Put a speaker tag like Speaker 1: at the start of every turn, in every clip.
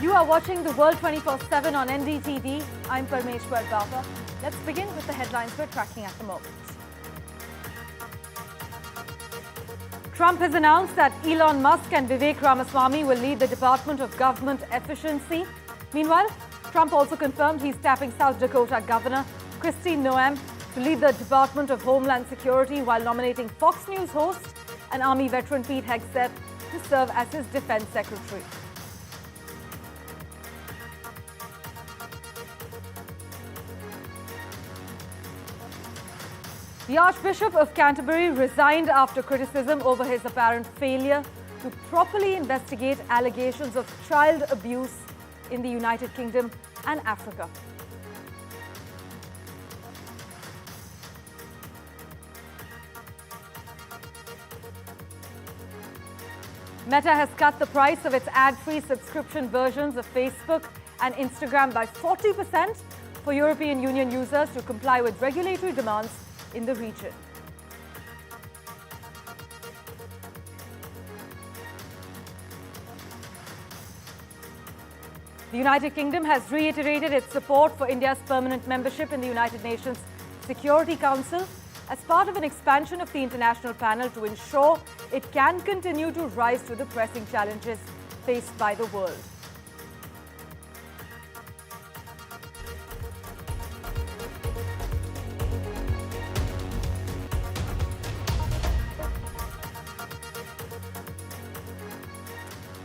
Speaker 1: You are watching the World 24/7 on NDTV. I'm Parmeshwar Bawa. Let's begin with the headlines we're tracking at the moment. Trump has announced that Elon Musk and Vivek Ramaswamy will lead the Department of Government Efficiency. Meanwhile, Trump also confirmed he's tapping South Dakota Governor NEOM to lead the Department of Homeland Security while nominating Fox News host and Army veteran Pete Hegseth to serve as his defense secretary. The Archbishop of Canterbury resigned after criticism over his apparent failure to properly investigate allegations of child abuse in the United Kingdom and Africa. Meta has cut the price of its ad-free subscription versions of Facebook and Instagram by 40% for European Union users to comply with regulatory demands in the region. The United Kingdom has reiterated its support for India's permanent membership in the United Nations Security Council as part of an expansion of the international panel to ensure it can continue to rise to the pressing challenges faced by the world.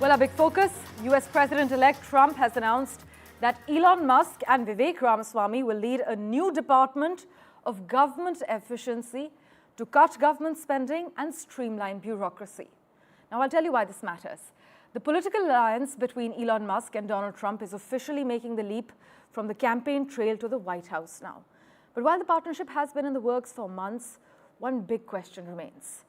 Speaker 1: Well, our big focus, US President-elect Trump has announced that Elon Musk and Vivek Ramaswamy will lead a new department of government efficiency to cut government spending and streamline bureaucracy. Now, I'll tell you why this matters. The political alliance between Elon Musk and Donald Trump is officially making the leap from the campaign trail to the White House now. But while the partnership has been in the works for months, one big question remains.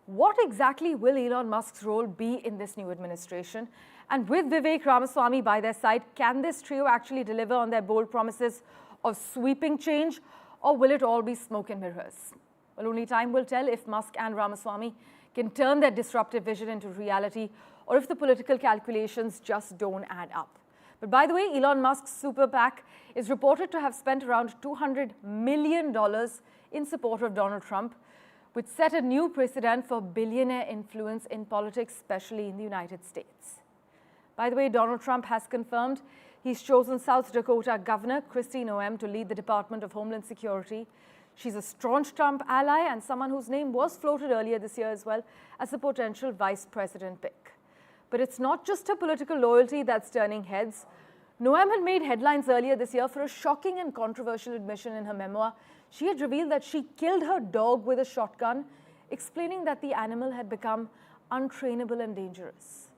Speaker 1: What exactly will Elon Musk's role be in this new administration? And with Vivek Ramaswamy by their side, can this trio actually deliver on their bold promises of sweeping change, or will it all be smoke and mirrors? Well, only time will tell if Musk and Ramaswamy can turn their disruptive vision into reality, or if the political calculations just don't add up. But by the way, Elon Musk's super PAC is reported to have spent around $200 million in support of Donald Trump, which set a new precedent for billionaire influence in politics, especially in the United States. By the way, Donald Trump has confirmed he's chosen South Dakota Governor NEOM to lead the Department of Homeland Security. She's a staunch Trump ally and someone whose name was floated earlier this year as well as a potential vice president pick. But it's not just her political loyalty that's turning heads. NEOM had made headlines earlier this year for a shocking and controversial admission in her memoir. She had revealed that she killed her dog with a shotgun, explaining that the animal had become untrainable and dangerous.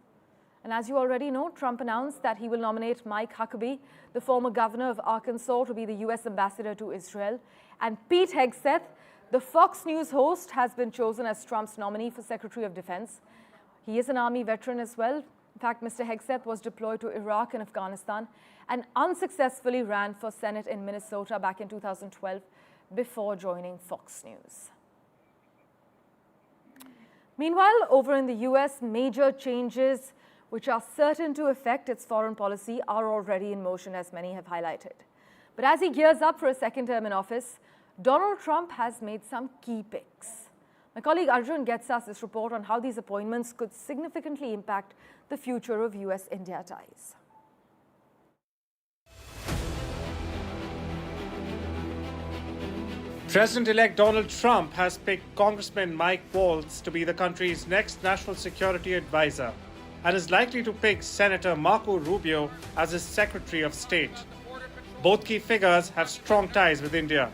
Speaker 1: And as you already know, Trump announced that he will nominate Mike Huckabee, the former governor of Arkansas, to be the US ambassador to Israel. And Pete Hegseth, the Fox News host, has been chosen as Trump's nominee for Secretary of Defense. He is an Army veteran as well. In fact, Mr. Hegseth was deployed to Iraq and Afghanistan and unsuccessfully ran for Senate in Minnesota back in 2012 before joining Fox News. Meanwhile, over in the US, major changes which are certain to affect its foreign policy are already in motion, as many have highlighted. But as he gears up for a second term in office, Donald Trump has made some key picks. My colleague Arjun gets us this report on how these appointments could significantly impact the future of US-India ties.
Speaker 2: President-elect Donald Trump has picked Congressman Mike Waltz to be the country's next national security advisor and is likely to pick Senator Marco Rubio as his Secretary of State. Both key figures have strong ties with India.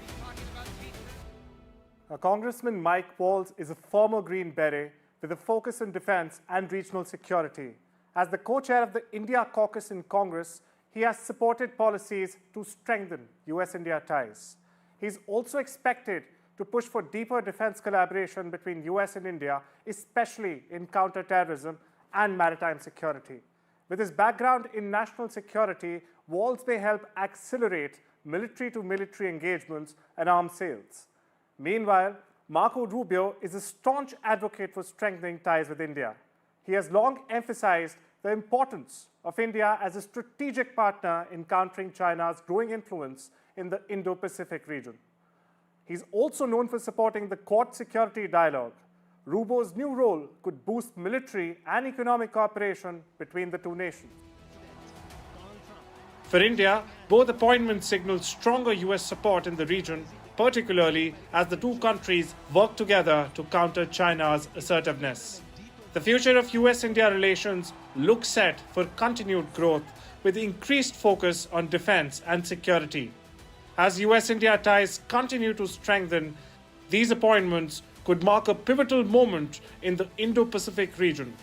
Speaker 2: Congressman Mike Waltz is a former Green Beret with a focus on defense and regional security. As the co-chair of the India caucus in Congress, he has supported policies to strengthen US-India ties. He's also expected to push for deeper defense collaboration between US and India, especially in counterterrorism and maritime security. With his background in national security, Waltz may help accelerate military-to-military engagements and arms sales. Meanwhile, Marco Rubio is a staunch advocate for strengthening ties with India. He has long emphasized the importance of India as a strategic partner in countering China's growing influence in the Indo-Pacific region. He's also known for supporting the Quad security dialogue. Rubo's new role could boost military and economic cooperation between the two nations. For India, both appointments signal stronger US support in the region, particularly as the two countries work together to counter China's assertiveness. The future of US-India relations looks set for continued growth with increased focus on defense and security. As US-India ties continue to strengthen, these appointments could mark a pivotal moment in the Indo-Pacific region.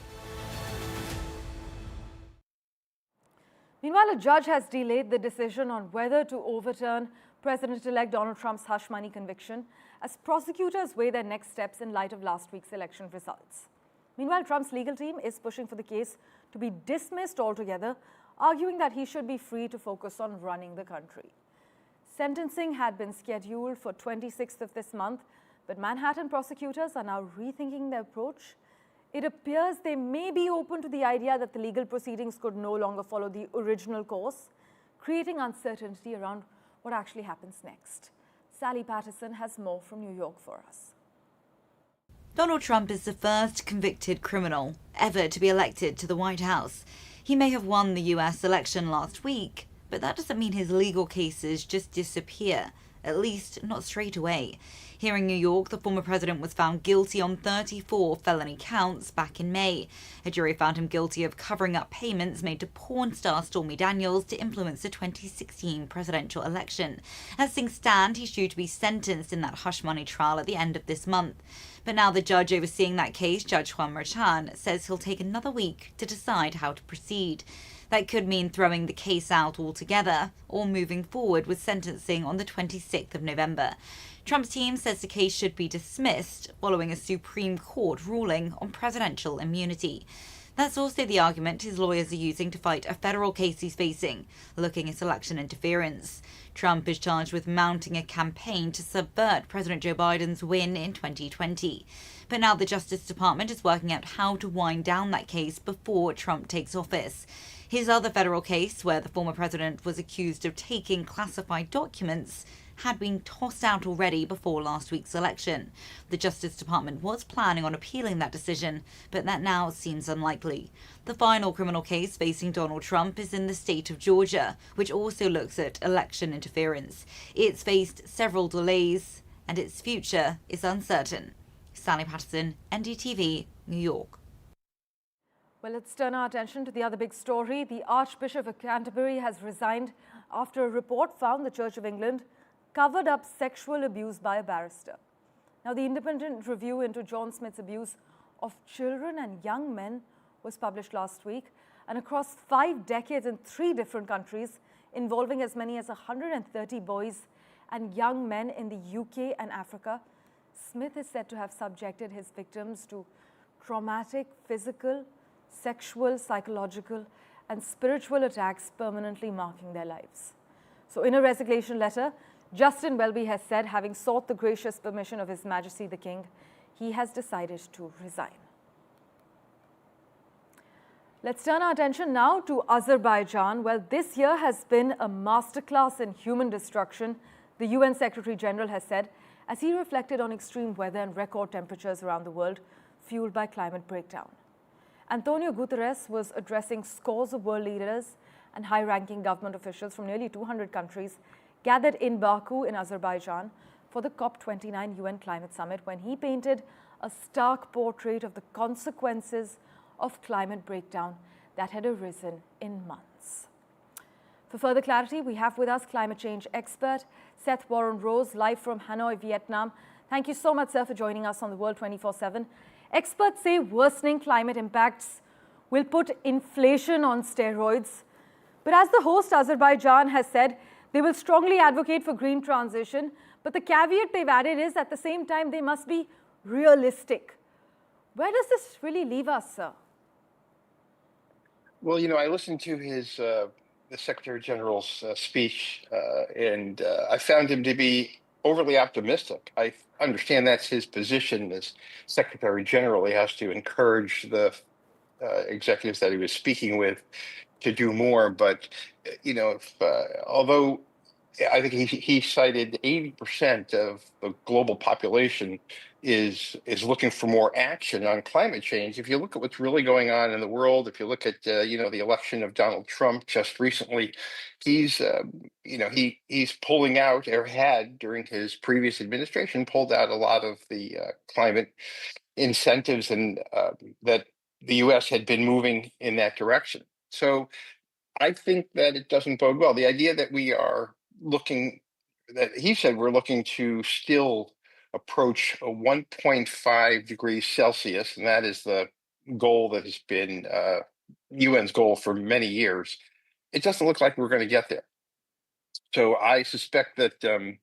Speaker 1: Meanwhile, a judge has delayed the decision on whether to overturn President-elect Donald Trump's hush money conviction as prosecutors weigh their next steps in light of last week's election results. Meanwhile, Trump's legal team is pushing for the case to be dismissed altogether, arguing that he should be free to focus on running the country. Sentencing had been scheduled for 26th of this month, but Manhattan prosecutors are now rethinking their approach. It appears they may be open to the idea that the legal proceedings could no longer follow the original course, creating uncertainty around what actually happens next. Sally Patterson has more from New York for us.
Speaker 3: Donald Trump is the first convicted criminal ever to be elected to the White House. He may have won the US election last week, but that doesn't mean his legal cases just disappear, at least not straight away. Here in New York, the former president was found guilty on 34 felony counts back in May. A jury found him guilty of covering up payments made to porn star Stormy Daniels to influence the 2016 presidential election. As things stand, he's due to be sentenced in that hush money trial at the end of this month. But now the judge overseeing that case, Judge Juan Merchan, says he'll take another week to decide how to proceed. That could mean throwing the case out altogether or moving forward with sentencing on the 26th of November. Trump's team says the case should be dismissed following a Supreme Court ruling on presidential immunity. That's also the argument his lawyers are using to fight a federal case he's facing, looking at election interference. Trump is charged with mounting a campaign to subvert President Joe Biden's win in 2020. But now the Justice Department is working out how to wind down that case before Trump takes office. His other federal case, where the former president was accused of taking classified documents, had been tossed out already before last week's election. The Justice Department was planning on appealing that decision, but that now seems unlikely. The final criminal case facing Donald Trump is in the state of Georgia, which also looks at election interference. It's faced several delays, and its future is uncertain. Sally Patterson, NDTV, New York.
Speaker 1: Well, let's turn our attention to the other big story. The Archbishop of Canterbury has resigned after a report found the Church of England covered up sexual abuse by a barrister. Now, the independent review into John Smith's abuse of children and young men was published last week, and across 5 decades in 3 different countries, involving as many as 130 boys and young men in the UK and Africa, Smith is said to have subjected his victims to traumatic physical, sexual, psychological, and spiritual attacks, permanently marking their lives. So in a resignation letter, Justin Welby has said, having sought the gracious permission of His Majesty the King, he has decided to resign. Let's turn our attention now to Azerbaijan. Well, this year has been a masterclass in human destruction, the UN Secretary General has said, as he reflected on extreme weather and record temperatures around the world, fueled by climate breakdown. Antonio Guterres was addressing scores of world leaders and high-ranking government officials from nearly 200 countries gathered in Baku in Azerbaijan for the COP29 UN Climate Summit, when he painted a stark portrait of the consequences of climate breakdown that had arisen in months. For further clarity, we have with us climate change expert Seth Warren-Rose, live from Hanoi, Vietnam. Thank you so much, sir, for joining us on The World 24/7. Experts say worsening climate impacts will put inflation on steroids. But as the host, Azerbaijan, has said, they will strongly advocate for green transition. But the caveat they've added is, at the same time, they must be realistic. Where does this really leave us, sir?
Speaker 4: Well, I listened to the Secretary General's speech, and I found him to be overly optimistic. I understand that's his position as Secretary General. He has to encourage the executives that he was speaking with to do more. But although I think he cited 80% of the global population is looking for more action on climate change. If you look at what's really going on in the world, if you look at the election of Donald Trump just recently, he's he's pulling out, or had during his previous administration pulled out a lot of the climate incentives, and that the U.S. had been moving in that direction. So I think that it doesn't bode well. The idea that we are looking, that he said we're looking to still approach a 1.5 degrees Celsius, and that is the goal that has been UN's goal for many years. It doesn't look like we're going to get there. So I suspect that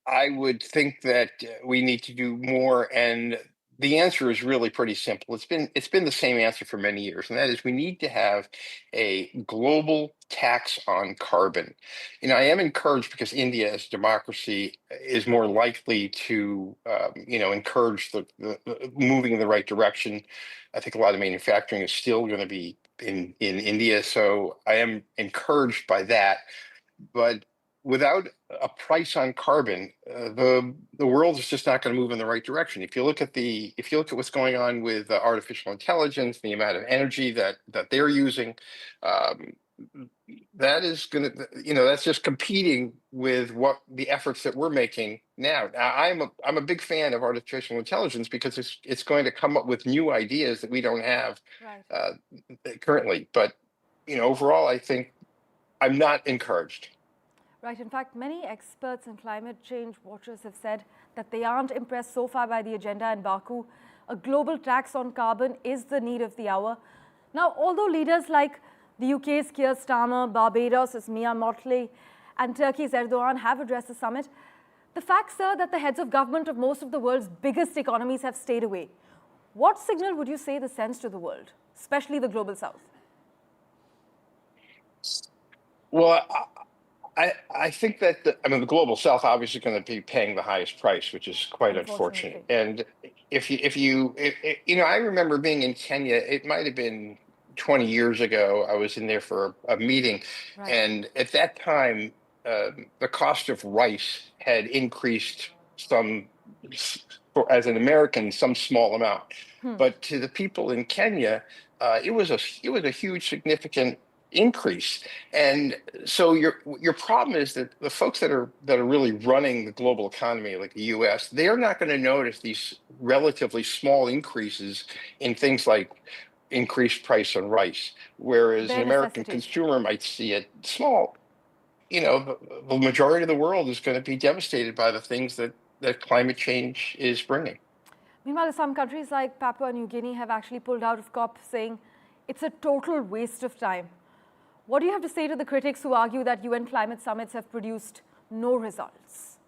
Speaker 4: I would think that we need to do more, and the answer is really pretty simple. It's been the same answer for many years, and that is we need to have a global tax on carbon. I am encouraged because India, as a democracy, is more likely to encourage the moving in the right direction. I think a lot of manufacturing is still going to be in India, so I am encouraged by that. But without a price on carbon, the world is just not going to move in the right direction. If you look at what's going on with artificial intelligence, the amount of energy that they're using, that is going to, that's just competing with what the efforts that we're making now. I'm a big fan of artificial intelligence because it's going to come up with new ideas that we don't have currently. But overall, I think I'm not encouraged.
Speaker 1: Right. In fact, many experts and climate change watchers have said that they aren't impressed so far by the agenda in Baku. A global tax on carbon is the need of the hour. Now, although leaders like the UK's Keir Starmer, Barbados' Mia Mottley, and Turkey's Erdogan have addressed the summit, the fact, sir, that the heads of government of most of the world's biggest economies have stayed away. What signal would you say this sends to the world, especially the global south?
Speaker 4: Well, I think that the global south obviously going to be paying the highest price, which is quite unfortunate. And I remember being in Kenya. It might have been 20 years ago. I was in there for a meeting, and at that time, the cost of rice had increased as an American, some small amount. But to the people in Kenya, it was a huge, significant increase. And so your problem is that the folks that are really running the global economy, like the US, they're not going to notice these relatively small increases in things like increased price on rice, whereas an American consumer might see it small. The majority of the world is going to be devastated by the things that climate change is bringing.
Speaker 1: Meanwhile, some countries like Papua New Guinea have actually pulled out of COP, saying it's a total waste of time. What do you have to say to the critics who argue that UN climate summits have produced no results?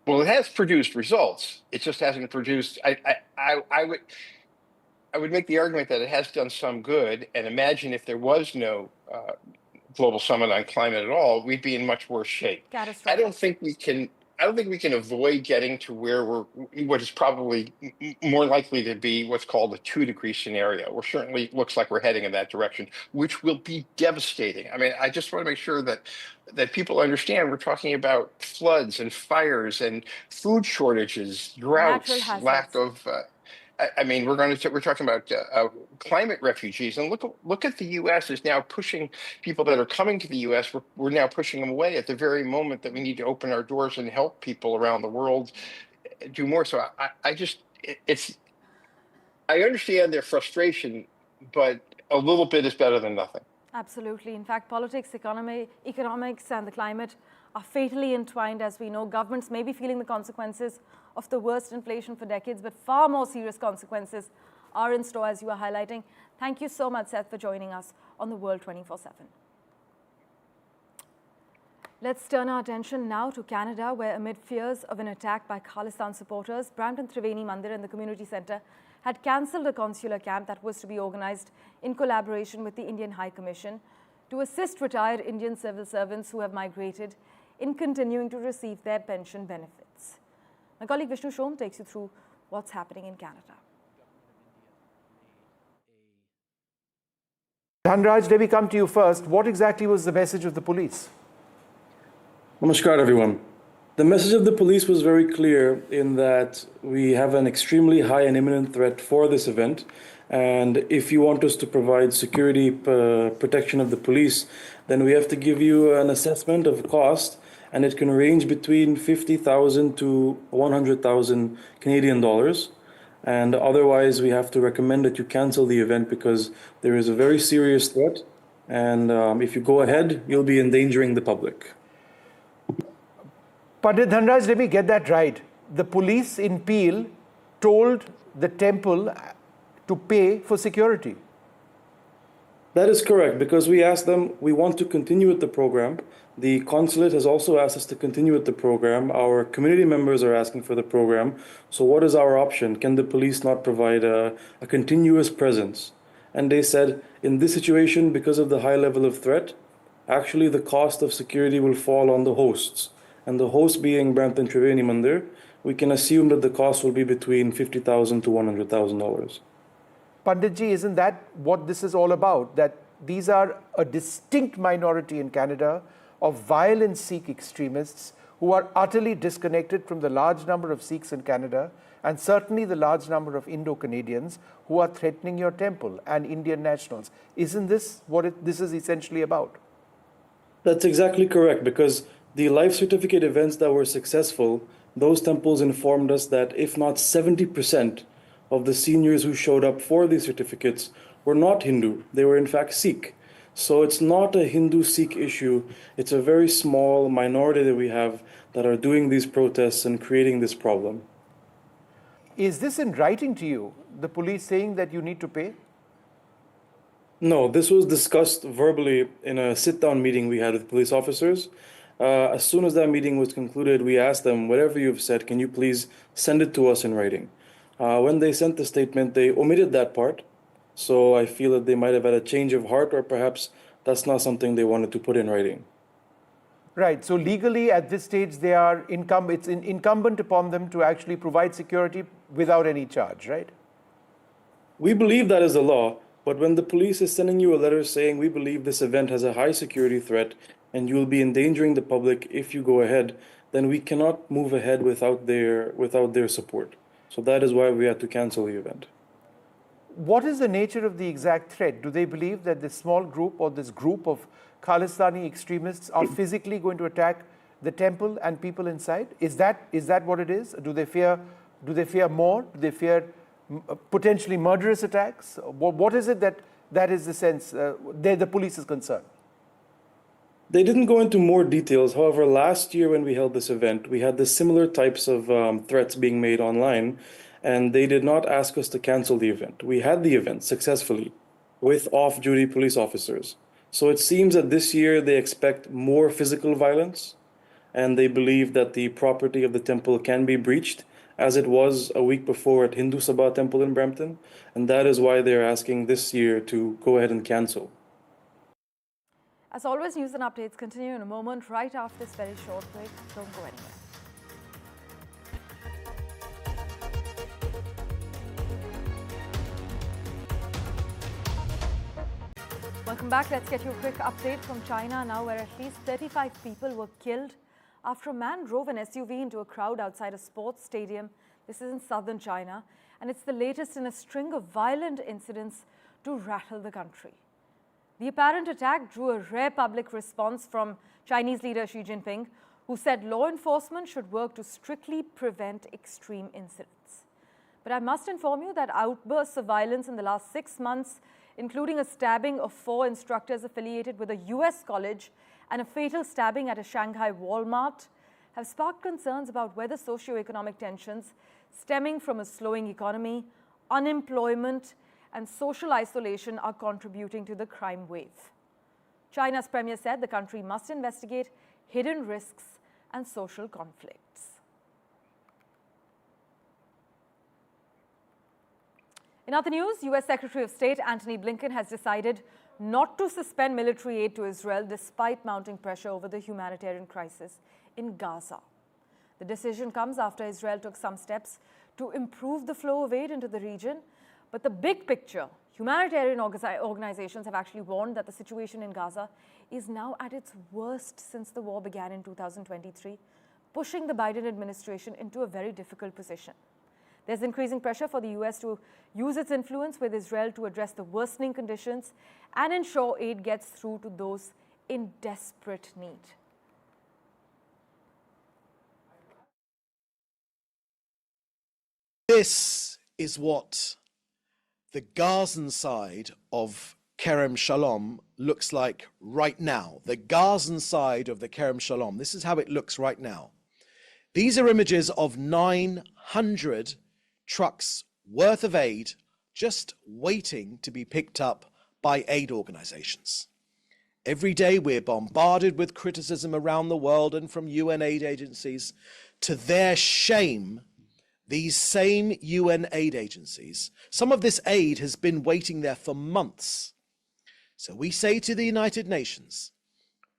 Speaker 4: Well, it has produced results. It just hasn't produced. I would make the argument that it has done some good. And imagine if there was no global summit on climate at all, we'd be in much worse shape. I don't think we can avoid getting to what is probably more likely to be what's called a 2-degree scenario, or certainly looks like we're heading in that direction, which will be devastating. I mean, I just want to make sure that people understand we're talking about floods and fires and food shortages, droughts, lack of. We're talking about climate refugees, and look at the U.S. is now pushing people that are coming to the U.S. We're now pushing them away at the very moment that we need to open our doors and help people around the world do more. So I understand their frustration, but a little bit is better than nothing.
Speaker 1: Absolutely. In fact, politics, economics, and the climate are fatally entwined. As we know, governments may be feeling the consequences of the worst inflation for decades, but far more serious consequences are in store, as you are highlighting. Thank you so much, Seth, for joining us on The World 24/7. Let's turn our attention now to Canada, where amid fears of an attack by Khalistan supporters, Brampton Triveni Mandir and the community centre had cancelled a consular camp that was to be organised in collaboration with the Indian High Commission to assist retired Indian civil servants who have migrated in continuing to receive their pension benefits. My colleague Vishnu Shom takes you through what's happening in Canada.
Speaker 2: Dhanraj, let me come to you first. What exactly was the message of the police?
Speaker 5: Namaskar, everyone. The message of the police was very clear in that we have an extremely high and imminent threat for this event. And if you want us to provide security protection of the police, then we have to give you an assessment of cost, and it can range between 50,000 to 100,000 Canadian dollars. And otherwise, we have to recommend that you cancel the event because there is a very serious threat. And if you go ahead, you'll be endangering the public.
Speaker 2: Pandit Dhanraj, let me get that right. The police in Peel told the temple to pay for security.
Speaker 5: That is correct, because we asked them, we want to continue with the program. The consulate has also asked us to continue with the program. Our community members are asking for the program. So what is our option? Can the police not provide a continuous presence? And they said, in this situation, because of the high level of threat, actually the cost of security will fall on the hosts. And the host being Brampton Triveni Mandir, we can assume that the cost will be between $50,000 to $100,000.
Speaker 2: Panditji, isn't that what this is all about? That these are a distinct minority in Canada of violent Sikh extremists who are utterly disconnected from the large number of Sikhs in Canada and certainly the large number of Indo-Canadians who are threatening your temple and Indian nationals. Isn't this what this is essentially about?
Speaker 5: That's exactly correct, because the life certificate events that were successful, those temples informed us that if not 70% of the seniors who showed up for these certificates were not Hindu, they were in fact Sikh. So it's not a Hindu-Sikh issue. It's a very small minority that we have that are doing these protests and creating this problem.
Speaker 2: Is this in writing to you, the police saying that you need to pay?
Speaker 5: No, this was discussed verbally in a sit-down meeting we had with police officers. As soon as that meeting was concluded, we asked them, whatever you've said, can you please send it to us in writing? When they sent the statement, they omitted that part. So I feel that they might have had a change of heart, or perhaps that's not something they wanted to put in writing.
Speaker 2: Right. So legally at this stage, it's incumbent upon them to actually provide security without any charge, right?
Speaker 5: We believe that is the law, but when the police is sending you a letter saying we believe this event has a high security threat and you will be endangering the public if you go ahead, then we cannot move ahead without their support. So that is why we had to cancel the event.
Speaker 2: What is the nature of the exact threat? Do they believe that this small group or this group of Khalistani extremists are physically going to attack the temple and people inside? Is that what it is? Do they fear more? Do they fear potentially murderous attacks? What is it that is the sense the police is concerned?
Speaker 5: They didn't go into more details. However, last year when we held this event, we had the similar types of threats being made online, and they did not ask us to cancel the event. We had the event successfully with off-duty police officers. So it seems that this year they expect more physical violence, and they believe that the property of the temple can be breached, as it was a week before at Hindu Sabha Temple in Brampton, and that is why they're asking this year to go ahead and cancel.
Speaker 1: As always, news and updates continue in a moment right after this very short break. Don't go anywhere. Welcome back. Let's get you a quick update from China now, where at least 35 people were killed after a man drove an SUV into a crowd outside a sports stadium. This is in southern China, and it's the latest in a string of violent incidents to rattle the country. The apparent attack drew a rare public response from Chinese leader Xi Jinping, who said law enforcement should work to strictly prevent extreme incidents. But I must inform you that outbursts of violence in the last 6 months, including a stabbing of 4 instructors affiliated with a US college and a fatal stabbing at a Shanghai Walmart, have sparked concerns about whether socio-economic tensions stemming from a slowing economy, unemployment, and social isolation are contributing to the crime wave. China's premier said the country must investigate hidden risks and social conflicts. In other news, US Secretary of State Antony Blinken has decided not to suspend military aid to Israel despite mounting pressure over the humanitarian crisis in Gaza. The decision comes after Israel took some steps to improve the flow of aid into the region, but the big picture Humanitarian organizations have actually warned that the situation in Gaza is now at its worst since the war began in 2023, pushing the Biden administration into a very difficult position. There's increasing pressure for the US to use its influence with Israel to address the worsening conditions and ensure aid gets through to those in desperate need.
Speaker 6: This is what the Gazan side of Kerem Shalom looks like right now. The Gazan side of the Kerem Shalom. This is how it looks right now. These are images of 900 trucks worth of aid just waiting to be picked up by aid organizations. Every day we're bombarded with criticism around the world and from UN aid agencies. To their shame, these same UN aid agencies, some of this aid has been waiting there for months. So we say to the United Nations,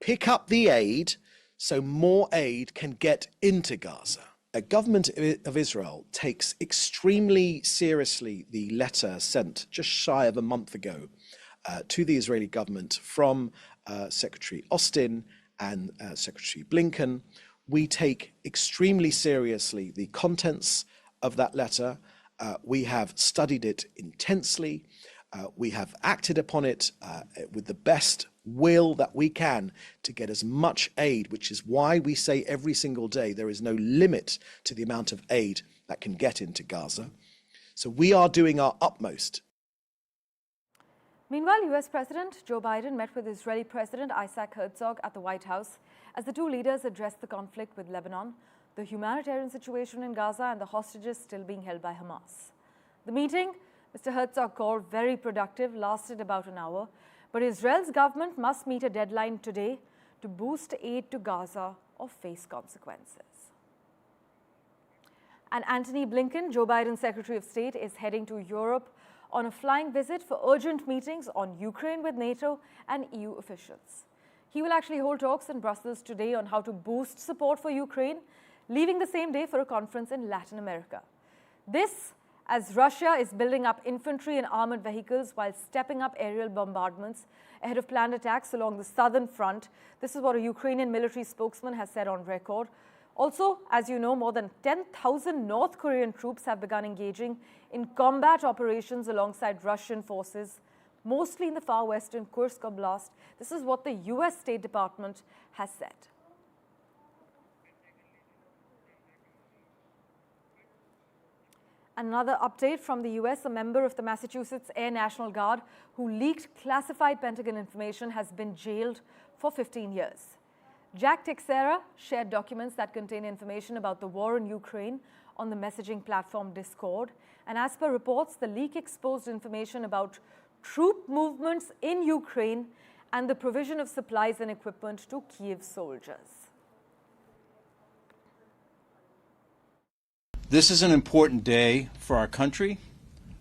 Speaker 6: pick up the aid so more aid can get into Gaza. The government of Israel takes extremely seriously the letter sent just shy of a month ago to the Israeli government from Secretary Austin and Secretary Blinken. We take extremely seriously the contents of that letter. We have studied it intensely. We have acted upon it with the best will that we can to get as much aid, which is why we say every single day there is no limit to the amount of aid that can get into Gaza. So we are doing our utmost.
Speaker 1: Meanwhile, US President Joe Biden met with Israeli President Isaac Herzog at the White House as the two leaders addressed the conflict with Lebanon, the humanitarian situation in Gaza, and the hostages still being held by Hamas. The meeting, Mr. Herzog called very productive, lasted about an hour, but Israel's government must meet a deadline today to boost aid to Gaza or face consequences. And Antony Blinken, Joe Biden's Secretary of State, is heading to Europe on a flying visit for urgent meetings on Ukraine with NATO and EU officials. He will actually hold talks in Brussels today on how to boost support for Ukraine, leaving the same day for a conference in Latin America. This, as Russia is building up infantry and armored vehicles while stepping up aerial bombardments ahead of planned attacks along the southern front. This is what a Ukrainian military spokesman has said on record. Also, as you know, more than 10,000 North Korean troops have begun engaging in combat operations alongside Russian forces, mostly in the far western Kursk Oblast. This is what the US State Department has said. Another update from the US, a member of the Massachusetts Air National Guard who leaked classified Pentagon information has been jailed for 15 years. Jack Teixeira shared documents that contain information about the war in Ukraine on the messaging platform Discord. And as per reports, the leak exposed information about troop movements in Ukraine and the provision of supplies and equipment to Kyiv soldiers.
Speaker 7: This is an important day for our country,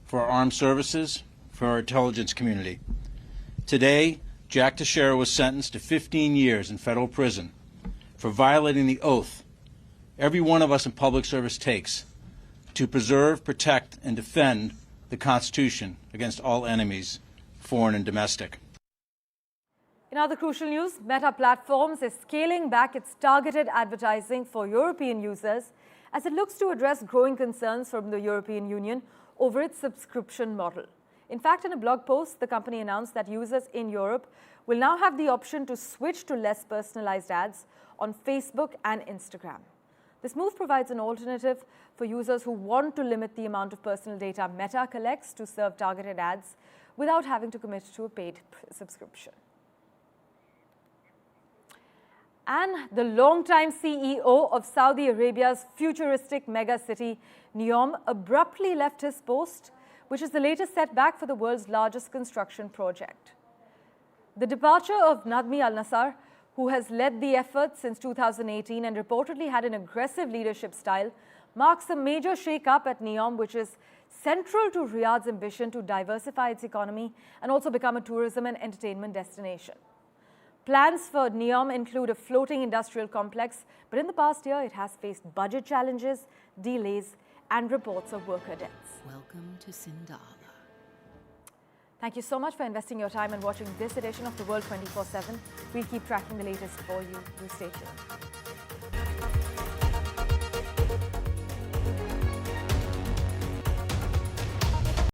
Speaker 7: for our armed services, for our intelligence community. Today, Jack Teixeira was sentenced to 15 years in federal prison for violating the oath every one of us in public service takes to preserve, protect, and defend the Constitution against all enemies, foreign and domestic.
Speaker 1: In other crucial news, Meta Platforms is scaling back its targeted advertising for European users as it looks to address growing concerns from the European Union over its subscription model. In fact, in a blog post, the company announced that users in Europe will now have the option to switch to less personalized ads on Facebook and Instagram. This move provides an alternative for users who want to limit the amount of personal data Meta collects to serve targeted ads without having to commit to a paid subscription. And the longtime CEO of Saudi Arabia's futuristic megacity, NEOM, abruptly left his post, which is the latest setback for the world's largest construction project. The departure of Nadmi Al-Nassar, who has led the effort since 2018 and reportedly had an aggressive leadership style, marks a major shake-up at NEOM, which is central to Riyadh's ambition to diversify its economy and also become a tourism and entertainment destination. Plans for NEOM include a floating industrial complex, but in the past year it has faced budget challenges, delays, and reports of worker deaths.
Speaker 8: Welcome to Sindala.
Speaker 1: Thank you so much for investing your time and watching this edition of The World 24/7. We'll keep tracking the latest for you. Do stay tuned.